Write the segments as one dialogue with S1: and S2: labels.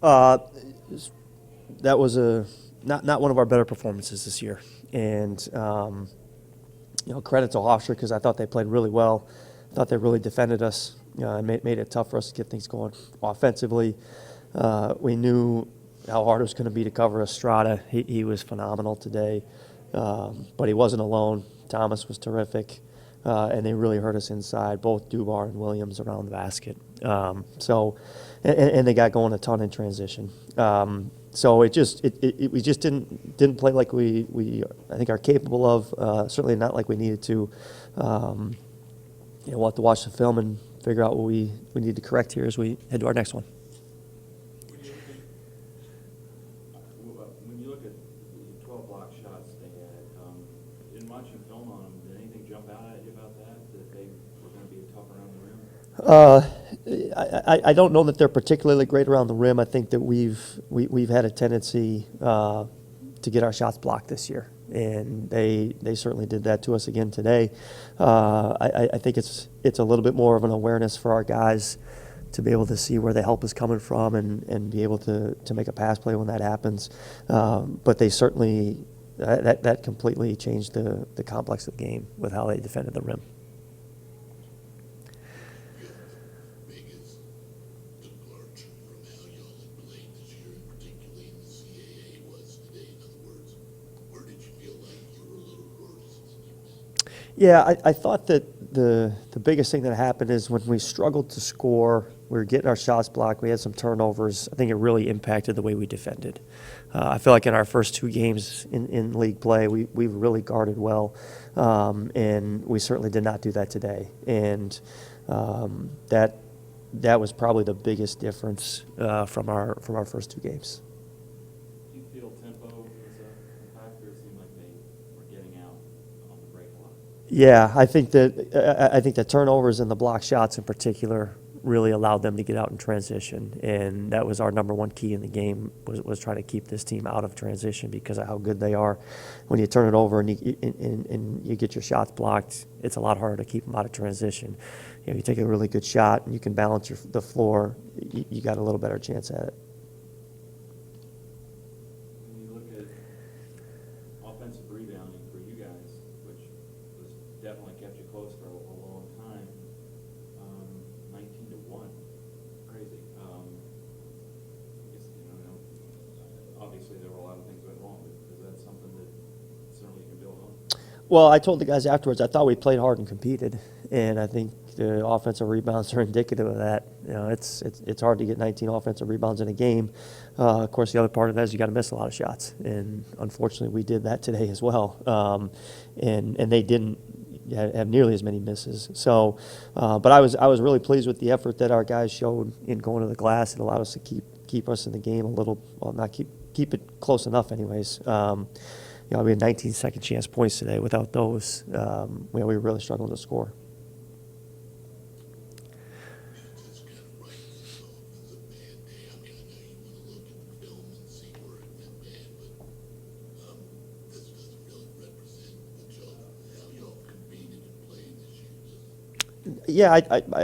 S1: Uh, that was not one of our better performances this year, and credit to Hofstra because I thought they played really well. I thought they really defended us. Made it tough for us to get things going offensively. We knew how hard it was going to be to cover Estrada. He was phenomenal today, but he wasn't alone. Thomas was terrific, and they really hurt us inside, both Dubar and Williams around the basket. And they got going a ton in transition. So we just didn't play like we I think are capable of. Certainly not like we needed to. We'll have to watch the film and figure out what we need to correct here as we head to our next one.
S2: When you look at the 12 block shots they had, in watching film on them, did anything jump out at you about that they were going to be tough around the rim?
S1: I don't know that they're particularly great around the rim. I think that we've had a tendency to get our shots blocked this year, and they certainly did that to us again today. I think it's a little bit more of an awareness for our guys to be able to see where the help is coming from and be able to make a pass play when that happens. But they certainly that completely changed the complex of the game with how they defended the rim. Yeah, I thought that the biggest thing that happened is when we struggled to score, we were getting our shots blocked, we had some turnovers. I think it really impacted the way we defended. I feel like in our first two games in league play, we really guarded well, and we certainly did not do that today. And that was probably the biggest difference from our first two games.
S2: Do you feel tempo was a factor? It seemed like they were getting out on the break a lot.
S1: Yeah, I think the turnovers and the block shots in particular really allowed them to get out in transition, and that was our number one key in the game was trying to keep this team out of transition because of how good they are. When you turn it over and you get your shots blocked, it's a lot harder to keep them out of transition. You take a really good shot and you can balance the floor, you got a little better chance at it.
S2: When you look at offensive rebounding for you guys, which was definitely kept you close for a long time, 19-1, crazy. I guess obviously there were a lot of things that went wrong, but is that something that certainly you can build on?
S1: Well, I told the guys afterwards I thought we played hard and competed, and I think the offensive rebounds are indicative of that. It's hard to get 19 offensive rebounds in a game. Of course, the other part of that is you got to miss a lot of shots, and unfortunately, we did that today as well. And they didn't have nearly as many misses. So, but I was really pleased with the effort that our guys showed in going to the glass. It allowed us to keep us in the game a little, well, not keep it close enough, anyways. We had 19 second chance points today. Without those, we were really struggling to score. Yeah,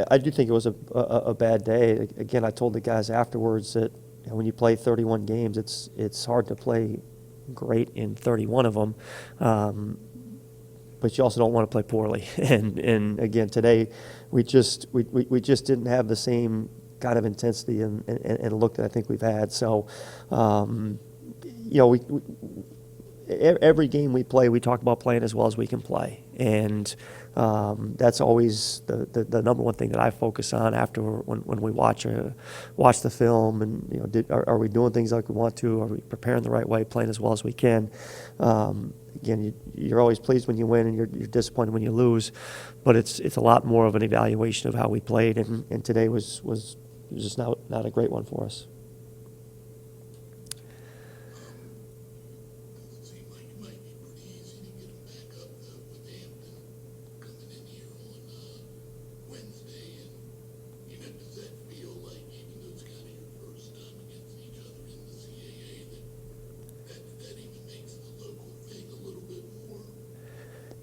S1: I do think it was a bad day. Again, I told the guys afterwards that when you play 31 games, it's hard to play great in 31 of them, but you also don't want to play poorly. And again, today we just didn't have the same kind of intensity and look that I think we've had. So, every game we play, we talk about playing as well as we can play, and that's always the number one thing that I focus on after when we watch the film. And are we doing things like we want to? Are we preparing the right way, playing as well as we can? Again, you're always pleased when you win, and you're disappointed when you lose, but it's a lot more of an evaluation of how we played, and today was just not a great one for us.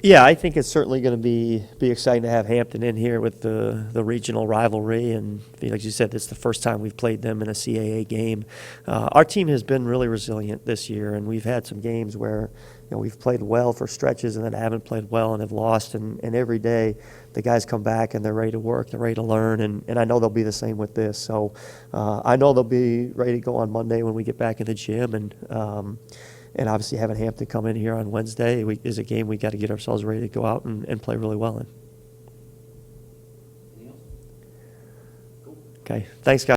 S1: Yeah, I think it's certainly going to be exciting to have Hampton in here with the regional rivalry, and like you said, it's the first time we've played them in a CAA game. Our team has been really resilient this year, and we've had some games where we've played well for stretches and then haven't played well and have lost, and every day the guys come back and they're ready to work, they're ready to learn, and I know they'll be the same with this. So I know they'll be ready to go on Monday when we get back in the gym, and obviously having Hampton come in here on Wednesday is a game we got to get ourselves ready to go out and play really well in.
S2: Anything else? Cool.
S1: Okay, thanks, guys.